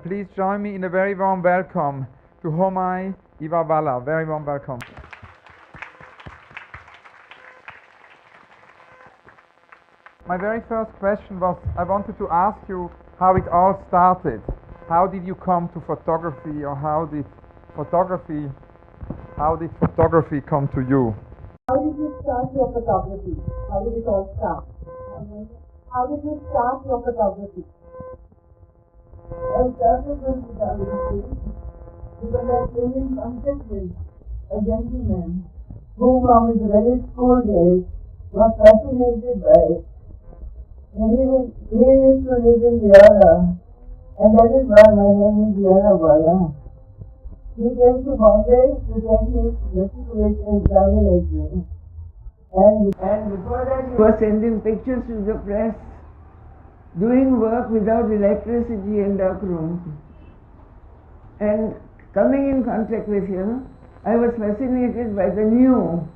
Please join me in a very warm welcome to Homai Vyarawalla. Very warm welcome. My very first question was, I wanted to ask you how it all started. How did you come to photography, or how did photography come to you? How did you start your photography? How did it all start? How did you start your photography? I started with photography because I came in contact with a gentleman who from his very school days was fascinated by it. And he used to live in Vienna, and that is why my name is Vyarawalla. He came to Bombay to take his matriculation examination, and before that he was sending pictures to the press, doing work without electricity in dark rooms. And coming in contact with him, I was fascinated by the new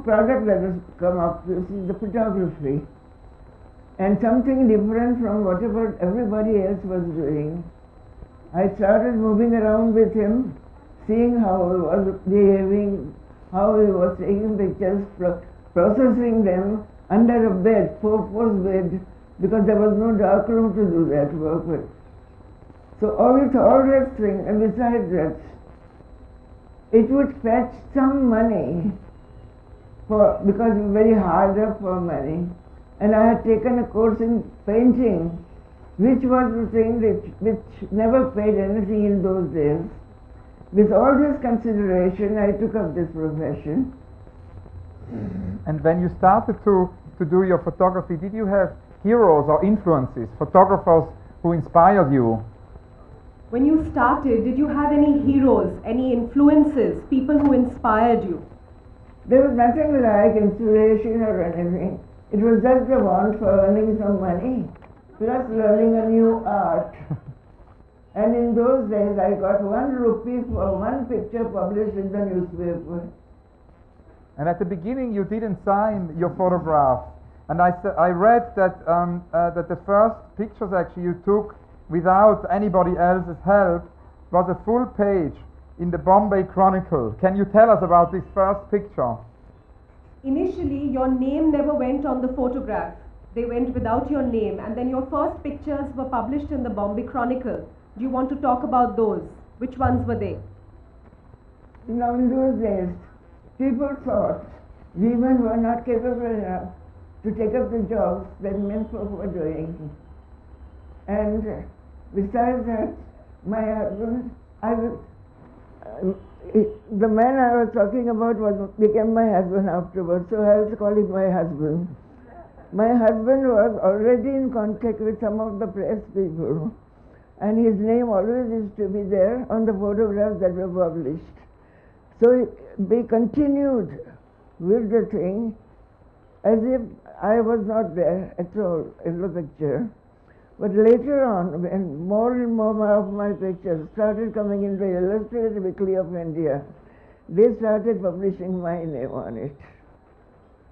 product that has come up, this is the photography, and something different from whatever everybody else was doing. I started moving around with him, seeing how he was behaving, how he was taking pictures, processing them under a bed, four-post bed, because there was no dark room to do that work with. So all that thing, and besides that, it would fetch some money because it was very hard up for money. And I had taken a course in painting, which was the thing which never paid anything in those days. With all this consideration, I took up this profession. And when you started to do your photography, did you have heroes or influences, photographers who inspired you? When you started, did you have any heroes, any influences, people who inspired you? There was nothing like inspiration or anything. It was just the want for earning some money, plus learning a new art. And in those days, I got 1 rupee for one picture published in the newspaper. And at the beginning, you didn't sign your photograph. And I read that that the first pictures actually you took without anybody else's help was a full page in the Bombay Chronicle. Can you tell us about this first picture? Initially, your name never went on the photograph. They went without your name, and then your first pictures were published in the Bombay Chronicle. Do you want to talk about those? Which ones were they? Now, in those days, people thought women were not capable enough to take up the jobs that men folk were doing. And besides that, my husband, the man I was talking about became my husband afterwards, so I was calling my husband. My husband was already in contact with some of the press people, and his name always used to be there on the photographs that were published. So we continued with the thing as if I was not there at all in the picture. But later on, when more and more of my pictures started coming in the Illustrated Weekly of India, they started publishing my name on it.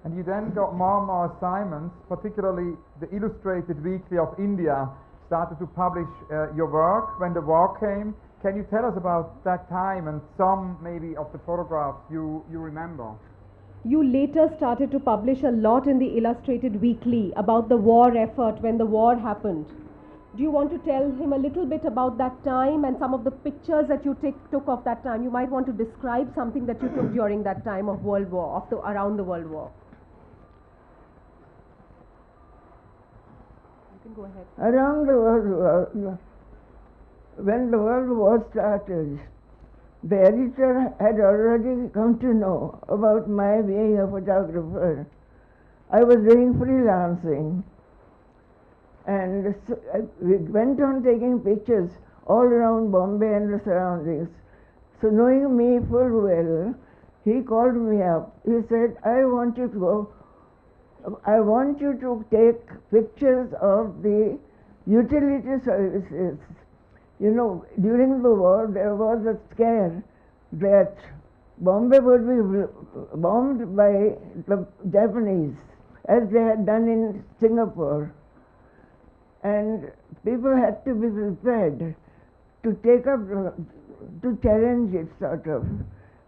And you then got more and more assignments, particularly the Illustrated Weekly of India started to publish your work when the war came. Can you tell us about that time and some maybe of the photographs you remember? You later started to publish a lot in the Illustrated Weekly about the war effort when the war happened. Do you want to tell him a little bit about that time and some of the pictures that you took of that time? You might want to describe something that you took during that time of World War, around the World War. You can go ahead. Around the World War, when the World War started, the editor had already come to know about my being a photographer. I was doing freelancing, and so we went on taking pictures all around Bombay and the surroundings. So knowing me full well, he called me up. He said, I want you to take pictures of the utility services. You know, during the war, there was a scare that Bombay would be bombed by the Japanese, as they had done in Singapore. and people had to be prepared to take up, to challenge it sort of,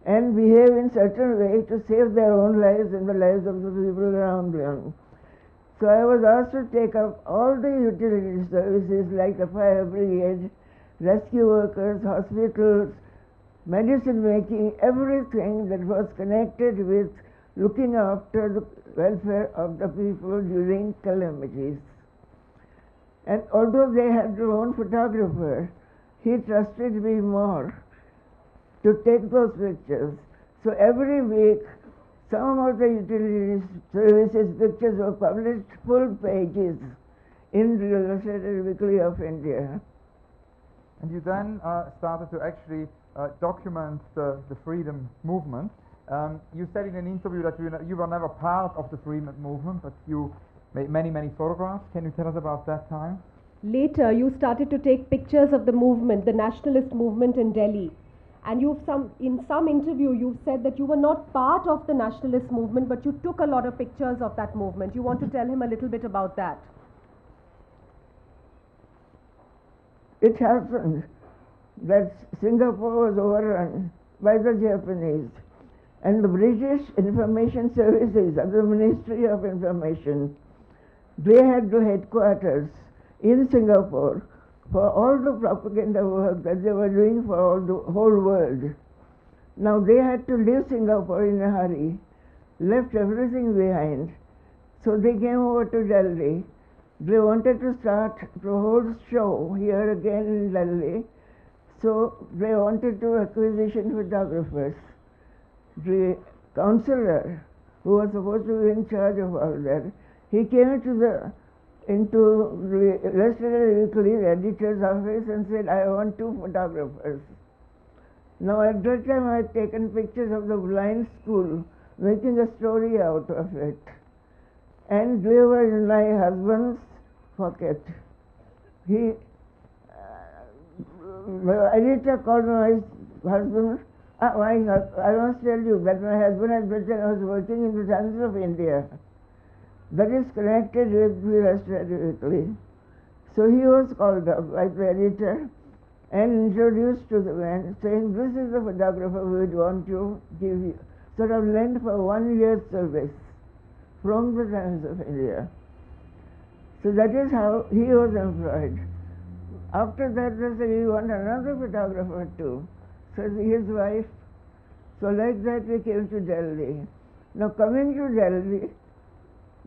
and behave in certain way to save their own lives and the lives of the people around them. So I was asked to take up all the utility services like the fire brigade, rescue workers, hospitals, medicine making, everything that was connected with looking after the welfare of the people during calamities. And although they had their own photographer, he trusted me more to take those pictures. So every week, some of the utility services pictures were published full pages in the Illustrated Weekly of India. And you then started to actually document the freedom movement. You said in an interview that you were never part of the freedom movement, but you made many, many photographs. Can you tell us about that time? Later, you started to take pictures of the movement, the nationalist movement in Delhi. And in some interview, you've said that you were not part of the nationalist movement, but you took a lot of pictures of that movement. You want to tell him a little bit about that? It happened that Singapore was overrun by the Japanese, and the British Information Services of the Ministry of Information, they had the headquarters in Singapore for all the propaganda work that they were doing for all the whole world. Now they had to leave Singapore in a hurry, left everything behind, so they came over to Delhi. They wanted to start the whole show here again in Delhi, so they wanted to acquisition photographers. The counselor, who was supposed to be in charge of all that, he came into the Illustrated Weekly, the editor's office, and said, I want 2 photographers. Now at that time I had taken pictures of the blind school, making a story out of it. And they were in my husband's pocket. The editor called my husband. I must tell you that my husband at that time was working in the Times of India. That is connected with the Illustrated Weekly. So he was called up by the editor and introduced to the man, saying, this is the photographer we would want to give you, sort of lent for 1 year's service from the Times of India. So that is how he was employed. After that, they said, we want another photographer too. So his wife. So like that we came to Delhi. Now coming to Delhi,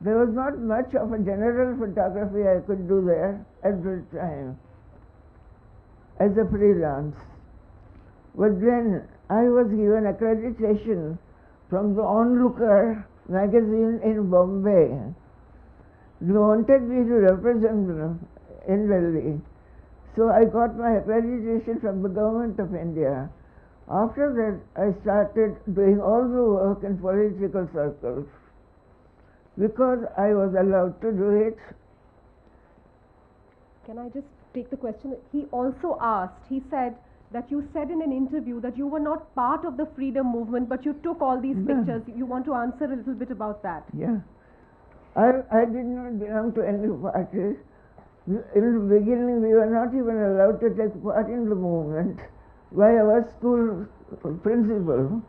there was not much of a general photography I could do there at the time as a freelance. But then I was given accreditation from the Onlooker magazine in Bombay. They wanted me to represent them in Delhi. So I got my accreditation from the government of India. After that, I started doing all the work in political circles. Because I was allowed to do it. Can I just take the question? He also asked, he said that you said in an interview that you were not part of the freedom movement, but you took all these pictures. You want to answer a little bit about that? Yeah. I did not belong to any party. In the beginning, we were not even allowed to take part in the movement by our school principal.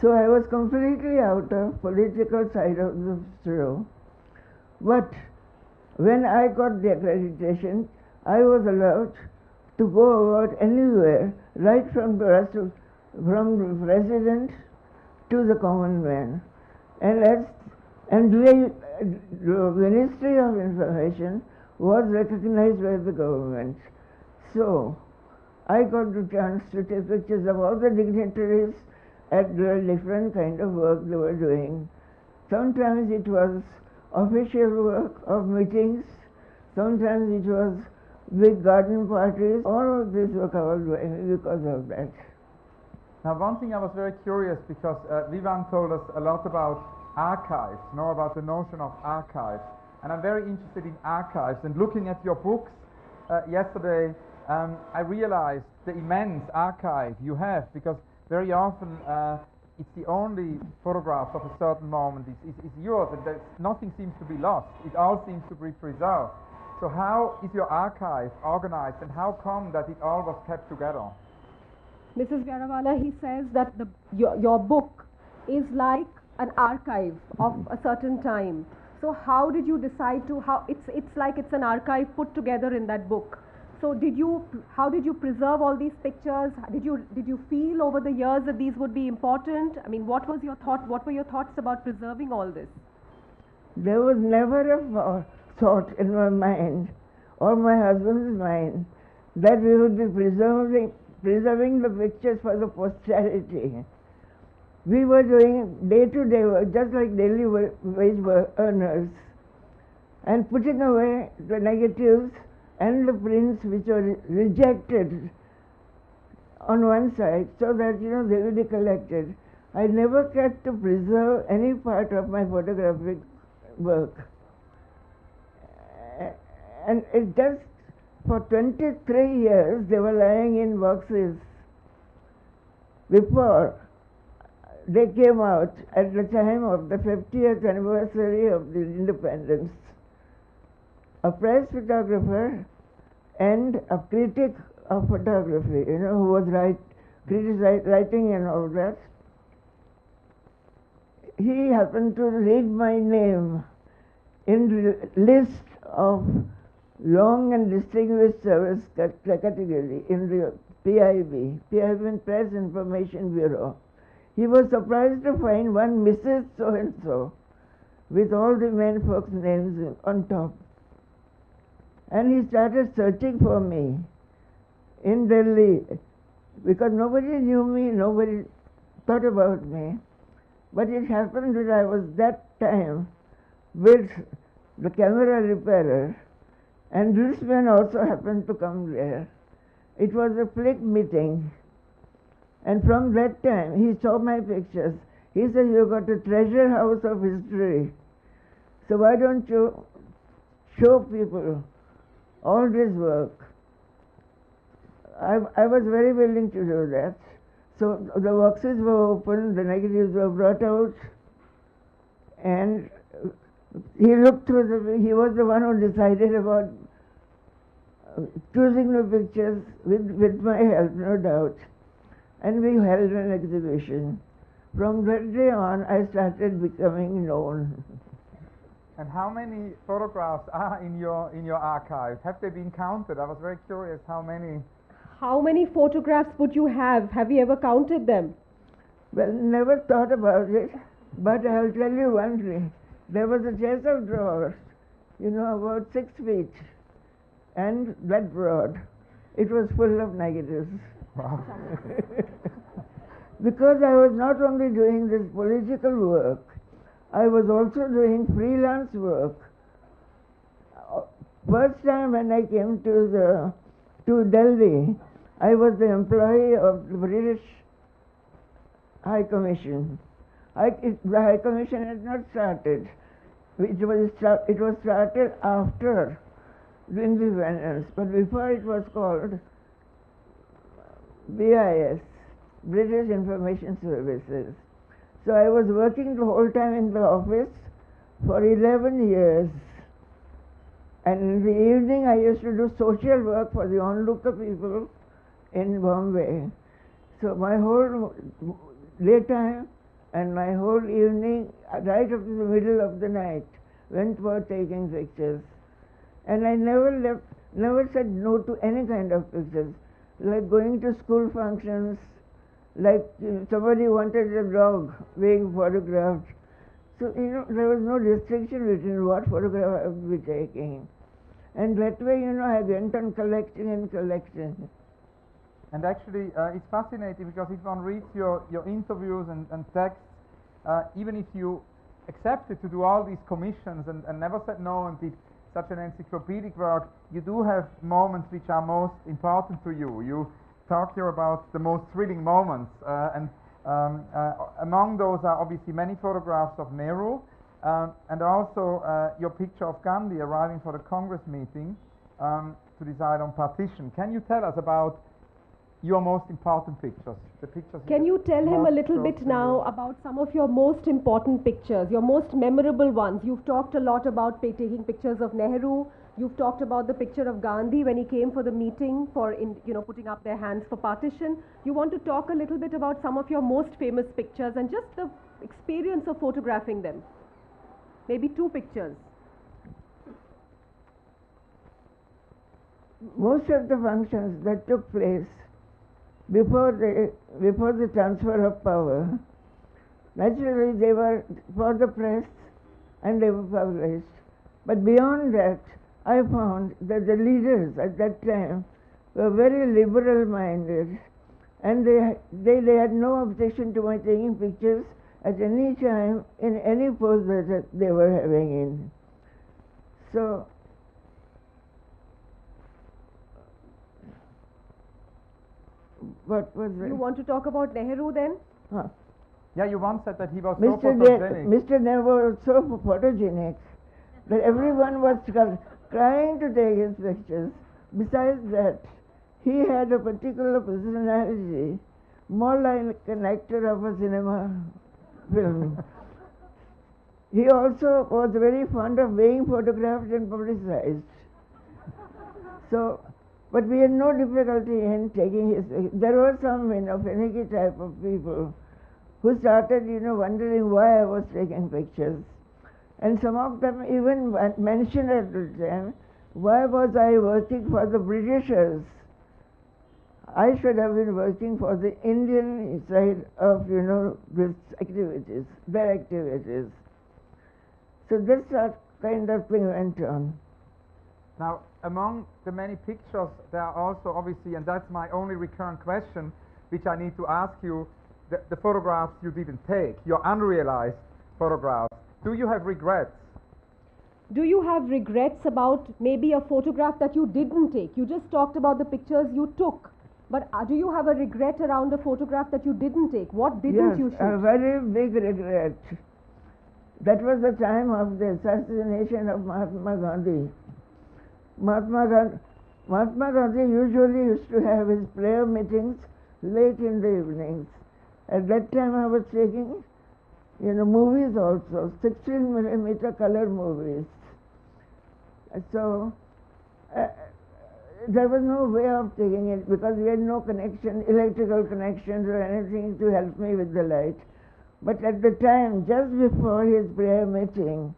So I was completely out of political side of the show. But when I got the accreditation, I was allowed to go about anywhere, right from the president to the common man. And the Ministry of Information was recognized by the government. So I got the chance to take pictures of all the dignitaries at the different kind of work they were doing. Sometimes it was official work of meetings, sometimes it was big garden parties. All of this was covered by me because of that. Now one thing I was very curious, because Vivan told us a lot about archives, about the notion of archives. And I'm very interested in archives, and looking at your books yesterday, I realized the immense archive you have, because very often it's the only photograph of a certain moment is yours, and nothing seems to be lost. It all seems to be preserved. So how is your archive organized, and how come that it all was kept together? Mrs. Vyarawalla, he says that your book is like an archive of a certain time. So how did you decide to, it's like it's an archive put together in that book. So how did you preserve all these pictures? Did you feel over the years that these would be important? I mean, what were your thoughts about preserving all this? There was never a thought in my mind or my husband's mind that we would be preserving the pictures for the posterity. We were doing day-to-day work, just like daily wage earners, and putting away the negatives and the prints which were rejected on one side, so that they will be collected. I never cared to preserve any part of my photographic work, and it just for 23 years they were lying in boxes before they came out at the time of the 50th anniversary of the independence. A prize photographer and a critic of photography, who was writing and all that. He happened to read my name in the list of long and distinguished service category in the PIB, Press Information Bureau. He was surprised to find one Mrs. So-and-so with all the men folks' names on top. And he started searching for me in Delhi, because nobody knew me, nobody thought about me. But it happened that I was that time with the camera repairer, and this man also happened to come there. It was a flick meeting, and from that time he saw my pictures. He said, "You've got a treasure house of history, so why don't you show people all this work?" I was very willing to do that. So the boxes were opened, the negatives were brought out, and he looked through he was the one who decided about choosing the pictures with my help, no doubt. And we held an exhibition. From that day on, I started becoming known. And how many photographs are in your archive? Have they been counted? I was very curious how many. How many photographs would you have? Have you ever counted them? Well, never thought about it, but I'll tell you one thing. There was a chest of drawers, about 6 feet, and that broad. It was full of negatives. Wow. Because I was not only doing this political work, I was also doing freelance work. First time when I came to Delhi, I was the employee of the British High Commission. The High Commission had not started. It was started after the independence, but before it was called BIS, British Information Services. So I was working the whole time in the office for 11 years. And in the evening I used to do social work for the onlooker people in Bombay. So my whole daytime and my whole evening, right up to the middle of the night, went for taking pictures. And I never said no to any kind of pictures, like going to school functions, like somebody wanted a dog being photographed. So, there was no restriction between what photograph I would be taking. And that way, I went on collecting and collecting. And actually, it's fascinating because if one reads your interviews and texts, even if you accepted to do all these commissions and never said no and did such an encyclopedic work, you do have moments which are most important to you. You talk here about the most thrilling moments, and among those are obviously many photographs of Nehru, and also your picture of Gandhi arriving for the Congress meeting to decide on partition. Can you tell us about your most important pictures? The pictures. Can you tell him a little bit now about some of your most important pictures, your most memorable ones? You've talked a lot about taking pictures of Nehru. You've talked about the picture of Gandhi when he came for the meeting for, putting up their hands for partition. You want to talk a little bit about some of your most famous pictures and just the experience of photographing them. Maybe 2 pictures. Most of the functions that took place before the transfer of power, naturally they were for the press and they were published. But beyond that, I found that the leaders at that time were very liberal minded, and they had no objection to my taking pictures at any time in any pose that they were having in. So what was it? You want to talk about Nehru then? Yeah, you once said that he was so Mr. photogenic. Mr. Nehru was so photogenic that everyone was trying to take his pictures. Besides that, he had a particular personality, more like an actor of a cinema film. He also was very fond of being photographed and publicized. So, but we had no difficulty in taking his pictures. There were some, finicky type of people who started, wondering why I was taking pictures. And some of them even mentioned at the time, why was I working for the Britishers? I should have been working for the Indian side of, these activities, their activities. So this kind of thing went on. Now, among the many pictures, there are also obviously, and that's my only recurrent question, which I need to ask you, the photographs you didn't take, your unrealized photographs. Do you have regrets? Do you have regrets about maybe a photograph that you didn't take? You just talked about the pictures you took. But do you have a regret around a photograph that you didn't take? What didn't you shoot? Yes, a very big regret. That was the time of the assassination of Mahatma Gandhi. Mahatma Gandhi usually used to have his prayer meetings late in the evenings. At that time I was taking, movies also, 16mm color movies. So there was no way of taking it because we had no connection, electrical connections or anything to help me with the light. But at the time, just before his prayer meeting,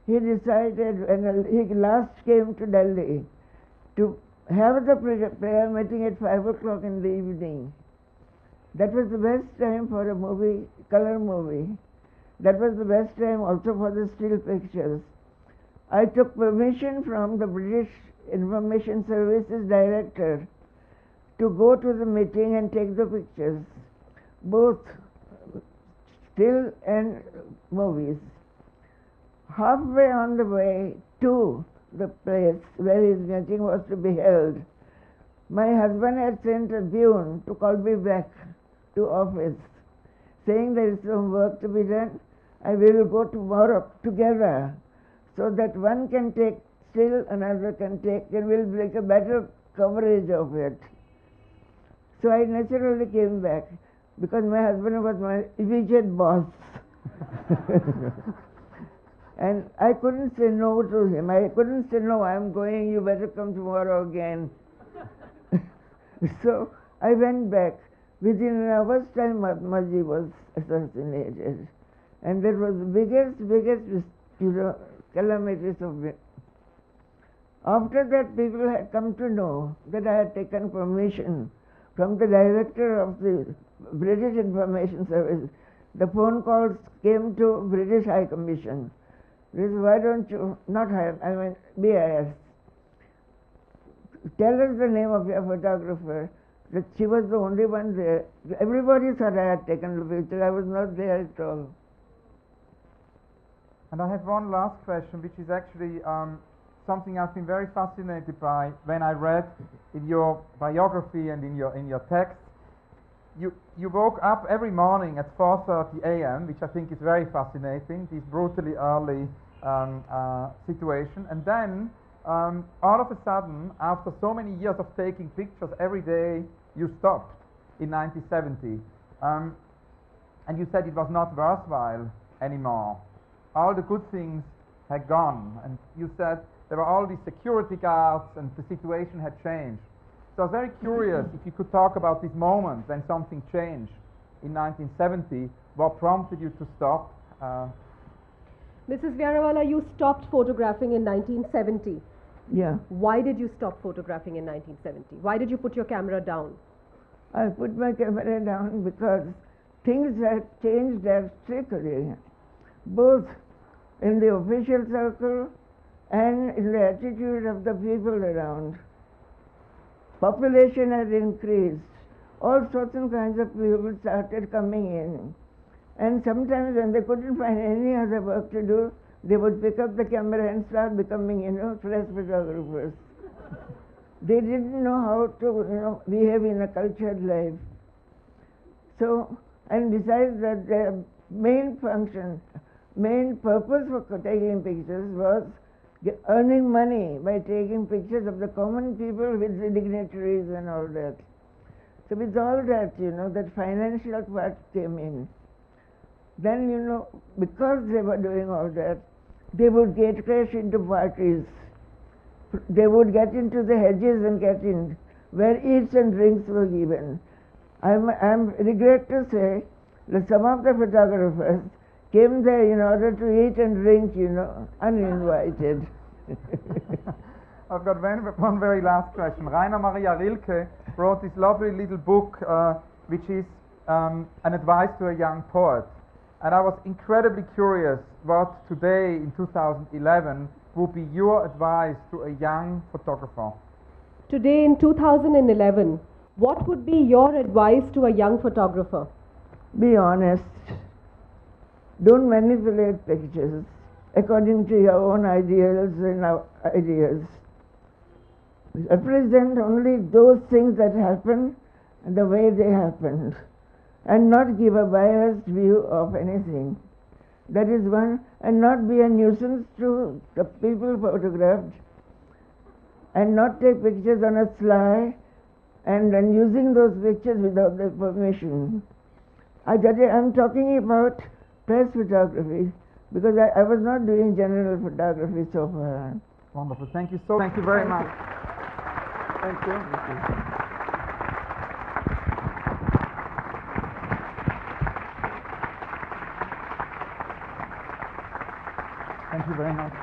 he decided, when he last came to Delhi, to have the prayer meeting at 5 o'clock in the evening. That was the best time for a movie, color movie. That was the best time also for the still pictures. I took permission from the British Information Services Director to go to the meeting and take the pictures, both still and movies. Halfway on the way to the place where his meeting was to be held, my husband had sent a peon to call me back to office, saying there is some work to be done and we will go tomorrow together so that one can take still, another can take, and we'll make a better coverage of it. So I naturally came back because my husband was my immediate boss. And I couldn't say no to him. I couldn't say, no, I'm going, you better come tomorrow again. So I went back. Within an hour's time, Mahatmaji was assassinated. And that was the biggest, calamities of it. After that, people had come to know that I had taken permission from the director of the British Information Service. The phone calls came to British High Commission. This, why don't you, not High, I mean BIS, tell us the name of your photographer, that she was the only one there. Everybody thought I had taken the picture. I was not there at all. And I have one last question, which is actually something I've been very fascinated by when I read in your biography and in your text. You woke up every morning at 4:30 a.m., which I think is very fascinating, this brutally early situation. And then, all of a sudden, after so many years of taking pictures every day, you stopped in 1970. And you said it was not worthwhile anymore. All the good things had gone. And you said there were all these security guards and the situation had changed. So I was very curious if you could talk about this moment when something changed in 1970. What prompted you to stop? Mrs. Vyarawalla, you stopped photographing in 1970. Yeah. Why did you stop photographing in 1970? Why did you put your camera down? I put my camera down because things had changed drastically, both in the official circle and in the attitude of the people around. Population had increased. All sorts and kinds of people started coming in. And sometimes when they couldn't find any other work to do, they would pick up the camera and start becoming, press photographers. They didn't know how to, behave in a cultured life. So, and besides that, their main function, main purpose for taking pictures was earning money by taking pictures of the common people with the dignitaries and all that. So with all that, that financial part came in. Then, because they were doing all that, they would get crash into parties. They would get into the hedges and get in, where eats and drinks were given. I'm regret to say that some of the photographers came there in order to eat and drink, uninvited. I've got one very last question. Rainer Maria Rilke wrote this lovely little book, which is an advice to a young poet. And I was incredibly curious what today, in 2011, would be your advice to a young photographer. Today, in 2011, what would be your advice to a young photographer? Be honest. Don't manipulate pictures according to your own ideals and ideas. Represent only those things that happen and the way they happened, and not give a biased view of anything. That is one, and not be a nuisance to the people photographed, and not take pictures on a sly, and using those pictures without their permission. I'm talking about press photography, because I was not doing general photography so far. Wonderful. Thank you so. Thank you very much. Thank you. Thank you very much.